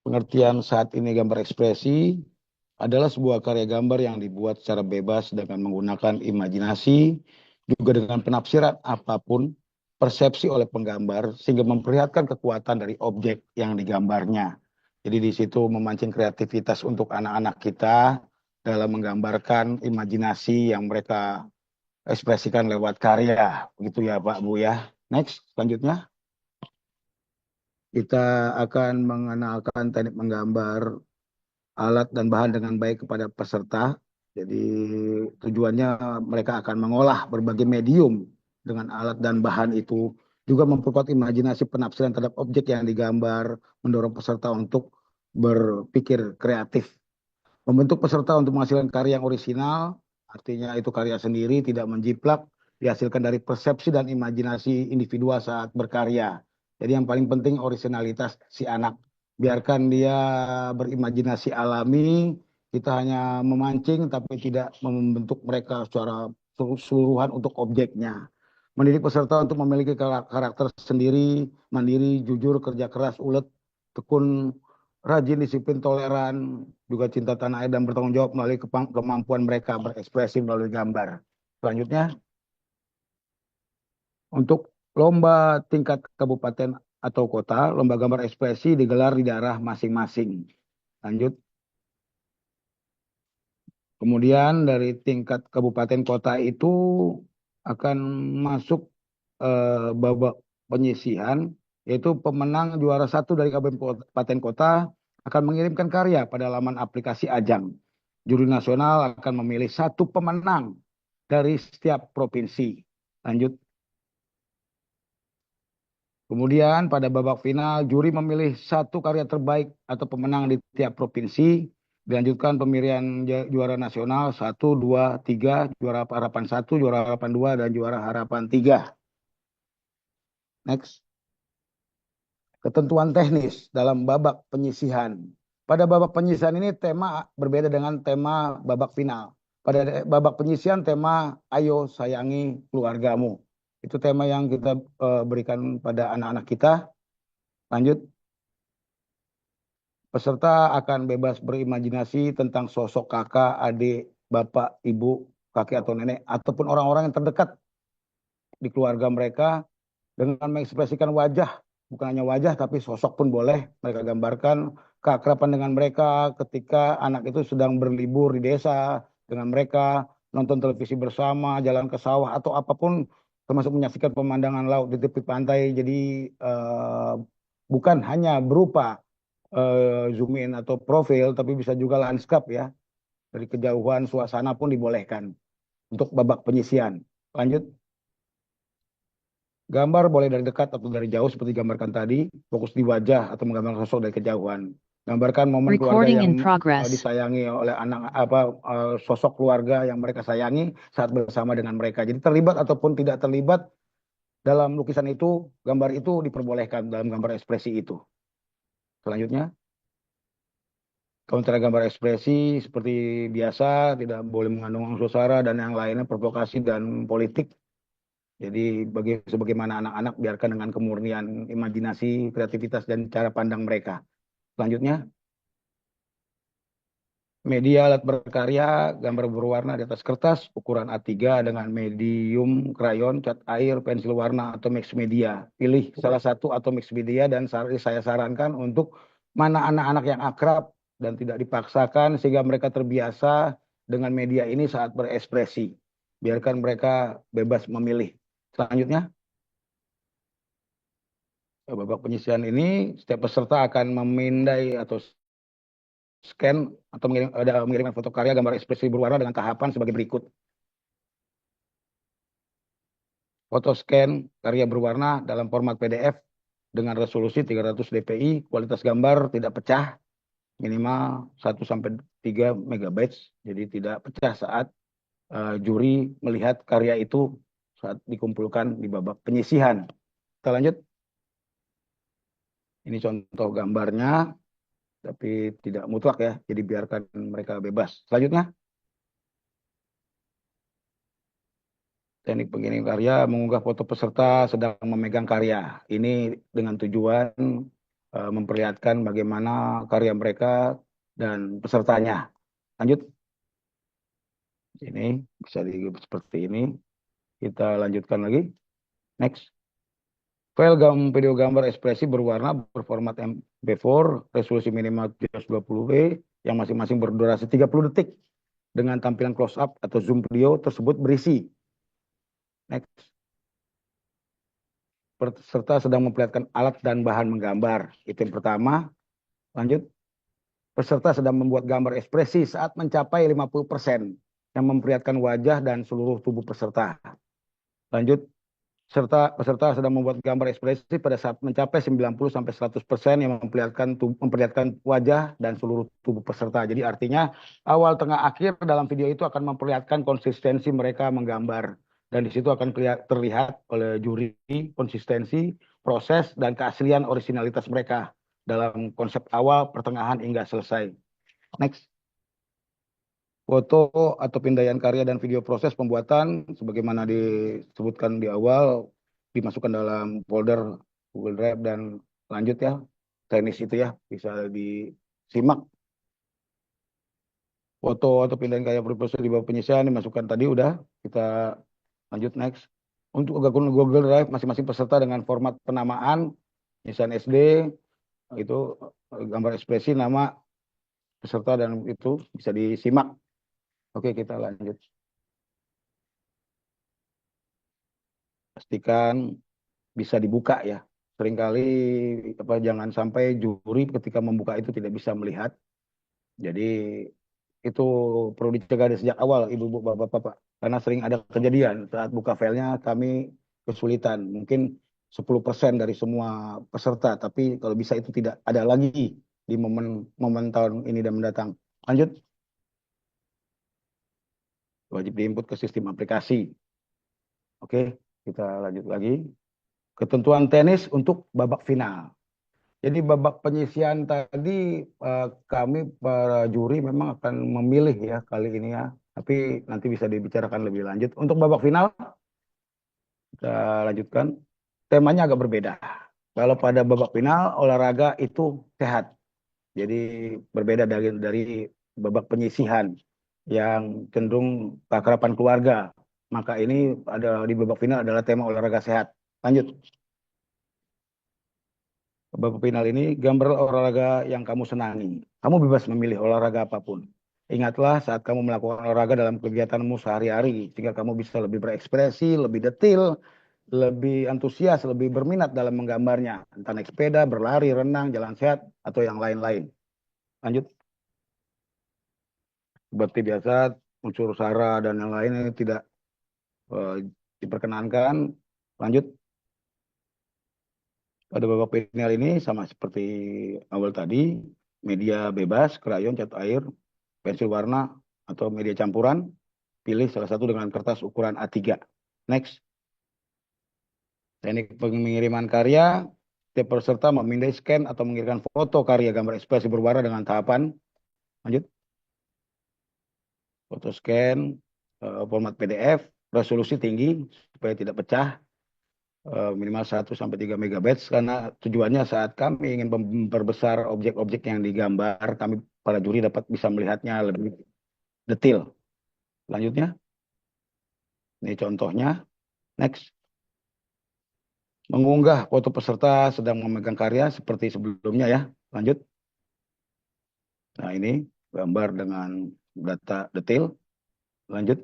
Pengertian saat ini gambar ekspresi adalah sebuah karya gambar yang dibuat secara bebas dengan menggunakan imajinasi, juga dengan penafsiran apapun persepsi oleh penggambar, sehingga memperlihatkan kekuatan dari objek yang digambarnya. Jadi di situ memancing kreativitas untuk anak-anak kita dalam menggambarkan imajinasi yang mereka ekspresikan lewat karya. Begitu ya Pak Bu ya. Next, selanjutnya kita akan mengenalkan teknik menggambar alat dan bahan dengan baik kepada peserta. Jadi tujuannya mereka akan mengolah berbagai medium dengan alat dan bahan itu, juga memperkuat imajinasi penafsiran terhadap objek yang digambar, mendorong peserta untuk berpikir kreatif, membentuk peserta untuk menghasilkan karya yang orisinal, artinya itu karya sendiri, tidak menjiplak, dihasilkan dari persepsi dan imajinasi individual saat berkarya. Jadi yang paling penting orisinalitas si anak. Biarkan dia berimajinasi alami, kita hanya memancing tapi tidak membentuk mereka secara keseluruhan untuk objeknya. Mendidik peserta untuk memiliki karakter sendiri, mandiri, jujur, kerja keras, ulet, tekun, rajin, disiplin, toleran, juga cinta tanah air dan bertanggung jawab melalui kemampuan mereka berekspresi melalui gambar. Selanjutnya, untuk lomba tingkat kabupaten atau kota, lomba gambar ekspresi digelar di daerah masing-masing. Lanjut. Kemudian dari tingkat kabupaten kota itu akan masuk babak penyisihan, yaitu pemenang juara satu dari kabupaten kota akan mengirimkan karya pada laman aplikasi Ajang. Juri nasional akan memilih satu pemenang dari setiap provinsi. Lanjut. Kemudian pada babak final, juri memilih satu karya terbaik atau pemenang di tiap provinsi. Dilanjutkan pemilihan juara nasional 1, 2, 3, juara harapan 1, juara harapan 2, dan juara harapan 3. Next. Ketentuan teknis dalam babak penyisihan. Pada babak penyisihan ini tema berbeda dengan tema babak final. Pada babak penyisihan tema Ayo Sayangi Keluargamu. Itu tema yang kita berikan pada anak-anak kita. Lanjut. Peserta akan bebas berimajinasi tentang sosok kakak, adik, bapak, ibu, kakek atau nenek, ataupun orang-orang yang terdekat di keluarga mereka dengan mengekspresikan wajah, bukan hanya wajah tapi sosok pun boleh mereka gambarkan keakraban dengan mereka ketika anak itu sedang berlibur di desa dengan mereka, nonton televisi bersama, jalan ke sawah atau apapun, termasuk menyaksikan pemandangan laut di tepi pantai. Jadi bukan hanya berupa zoom in atau profil, tapi bisa juga landscape ya. Dari kejauhan suasana pun dibolehkan untuk babak penyisian. Lanjut. Gambar boleh dari dekat atau dari jauh seperti gambarkan tadi, fokus di wajah atau menggambarkan sosok dari kejauhan. Gambarkan momen keluarga Recording yang in progress. disayangi oleh anak sosok keluarga yang mereka sayangi saat bersama dengan mereka. Jadi terlibat ataupun tidak terlibat dalam lukisan itu, gambar itu diperbolehkan dalam gambar ekspresi itu. Selanjutnya, kontra gambar ekspresi seperti biasa tidak boleh mengandung unsur sara dan yang lainnya provokasi dan politik. Jadi sebagaimana anak-anak biarkan dengan kemurnian imajinasi, kreativitas dan cara pandang mereka. Selanjutnya, media alat berkarya, gambar berwarna di atas kertas, ukuran A3 dengan medium krayon, cat air, pensil warna atau mix media. Pilih salah satu atau mix media dan saya sarankan untuk mana anak-anak yang akrab dan tidak dipaksakan sehingga mereka terbiasa dengan media ini saat berekspresi. Biarkan mereka bebas memilih. Selanjutnya, babak penyisian ini setiap peserta akan memindai atau scan atau mengirimkan foto karya gambar ekspresi berwarna dengan tahapan sebagai berikut. Foto scan karya berwarna dalam format PDF dengan resolusi 300 dpi, kualitas gambar tidak pecah, minimal 1 sampai 3 megabytes, jadi tidak pecah saat juri melihat karya itu saat dikumpulkan di babak penyisihan. Kita lanjut. Ini contoh gambarnya, tapi tidak mutlak ya, jadi biarkan mereka bebas. Selanjutnya, teknik pengirim karya mengunggah foto peserta sedang memegang karya. Ini dengan tujuan memperlihatkan bagaimana karya mereka dan pesertanya. Lanjut, ini bisa seperti ini. Kita lanjutkan lagi. Next. File video gambar ekspresi berwarna berformat MP4, resolusi minimal 720p, yang masing-masing berdurasi 30 detik dengan tampilan close up atau zoom video tersebut berisi. Next. Peserta sedang memperlihatkan alat dan bahan menggambar. Itu yang pertama. Lanjut. Peserta sedang membuat gambar ekspresi saat mencapai 50% yang memperlihatkan wajah dan seluruh tubuh peserta. Lanjut. Peserta sedang membuat gambar ekspresi pada saat mencapai 90-100% yang memperlihatkan wajah dan seluruh tubuh peserta. Jadi artinya awal, tengah, akhir dalam video itu akan memperlihatkan konsistensi mereka menggambar. Dan di situ akan terlihat oleh juri konsistensi, proses, dan keaslian orisinalitas mereka dalam konsep awal, pertengahan, hingga selesai. Next. Foto atau pindaian karya dan video proses pembuatan sebagaimana disebutkan di awal dimasukkan dalam folder Google Drive dan lanjut ya, teknis itu ya bisa disimak. Foto atau pindaian karya proses di bawah penyisian dimasukkan tadi udah, kita lanjut next. Untuk akun Google Drive masing-masing peserta dengan format penamaan misalnya SD itu gambar ekspresi nama peserta dan itu bisa disimak. Oke, kita lanjut. Pastikan bisa dibuka ya. Seringkali jangan sampai juri ketika membuka itu tidak bisa melihat. Jadi itu perlu dicegah dari sejak awal, ibu-ibu, bapak-bapak. Karena sering ada kejadian saat buka filenya kami kesulitan. Mungkin 10% dari semua peserta, tapi kalau bisa itu tidak ada lagi di momen tahun ini dan mendatang. Lanjut. Wajib diinput ke sistem aplikasi. Oke, kita lanjut lagi. Ketentuan teknis untuk babak final. Jadi babak penyisian tadi kami para juri memang akan memilih ya kali ini ya. Tapi nanti bisa dibicarakan lebih lanjut. Untuk babak final kita lanjutkan. Temanya agak berbeda. Kalau pada babak final olahraga itu sehat. Jadi berbeda dari babak penyisihan yang cenderung keakraban keluarga. Maka ini ada di babak final adalah tema olahraga sehat. Lanjut. Babak final ini gambar olahraga yang kamu senangi. Kamu bebas memilih olahraga apapun. Ingatlah saat kamu melakukan olahraga dalam kegiatanmu sehari-hari, sehingga kamu bisa lebih berekspresi, lebih detail, lebih antusias, lebih berminat dalam menggambarnya. Entah naik sepeda, berlari, renang, jalan sehat, atau yang lain-lain. Lanjut. Seperti biasa, unsur sara dan yang lainnya tidak eh, diperkenankan. Lanjut. Pada babak final ini sama seperti awal tadi, media bebas, krayon, cat air, pensil warna, atau media campuran. Pilih salah satu dengan kertas ukuran A3. Next. Teknik pengiriman karya. Setiap peserta memindai, scan, atau mengirimkan foto karya gambar ekspresi berwarna dengan tahapan. Lanjut. Foto scan, format PDF, resolusi tinggi supaya tidak pecah. Minimal 1-3 megabytes karena tujuannya saat kami ingin memperbesar objek-objek yang digambar, kami para juri dapat bisa melihatnya lebih detail. Selanjutnya, ini contohnya. Next. Mengunggah foto peserta sedang memegang karya seperti sebelumnya ya. Lanjut. Nah ini gambar dengan data detail. Lanjut.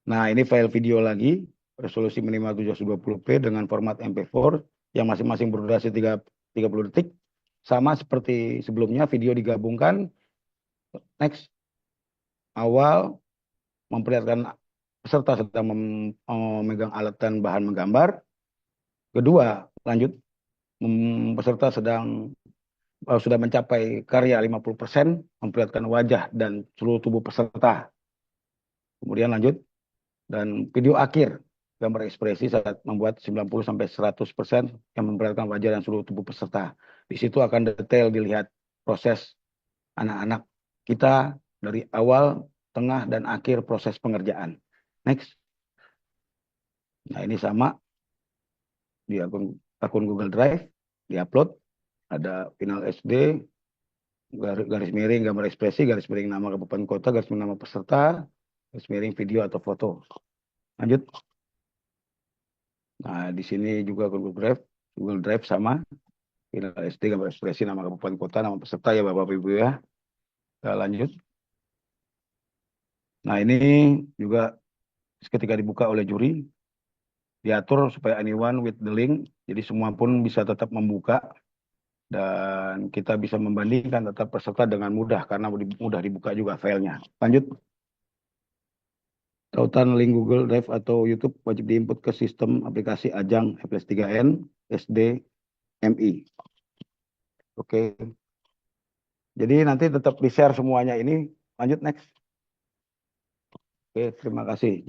Nah ini file video lagi. Resolusi minimal 720p dengan format MP4 yang masing-masing berdurasi 30 detik. Sama seperti sebelumnya, video digabungkan. Next. Awal memperlihatkan peserta sedang memegang alat dan bahan menggambar. Kedua, lanjut, peserta sudah mencapai karya 50%, memperlihatkan wajah dan seluruh tubuh peserta. Kemudian lanjut, dan video akhir, gambar ekspresi saat membuat 90-100% yang memperlihatkan wajah dan seluruh tubuh peserta. Di situ akan detail dilihat proses anak-anak kita dari awal, tengah, dan akhir proses pengerjaan. Next. Nah ini sama di akun Google Drive, diupload. ada final SD, garis miring gambar ekspresi, garis miring nama kabupaten kota, garis miring nama peserta, garis miring video atau foto. Lanjut. Nah, di sini juga Google Drive sama final SD, gambar ekspresi, nama kabupaten kota, nama peserta ya Bapak Ibu ya. Kita lanjut. Nah, ini juga ketika dibuka oleh juri, diatur supaya anyone with the link, jadi semua pun bisa tetap membuka dan kita bisa membandingkan tetap peserta dengan mudah karena mudah dibuka juga filenya. Lanjut. Tautan link Google Drive atau YouTube wajib diinput ke sistem aplikasi Ajang FLS3N SDMI. Oke. Jadi nanti tetap di-share semuanya ini. Lanjut next. Oke, terima kasih.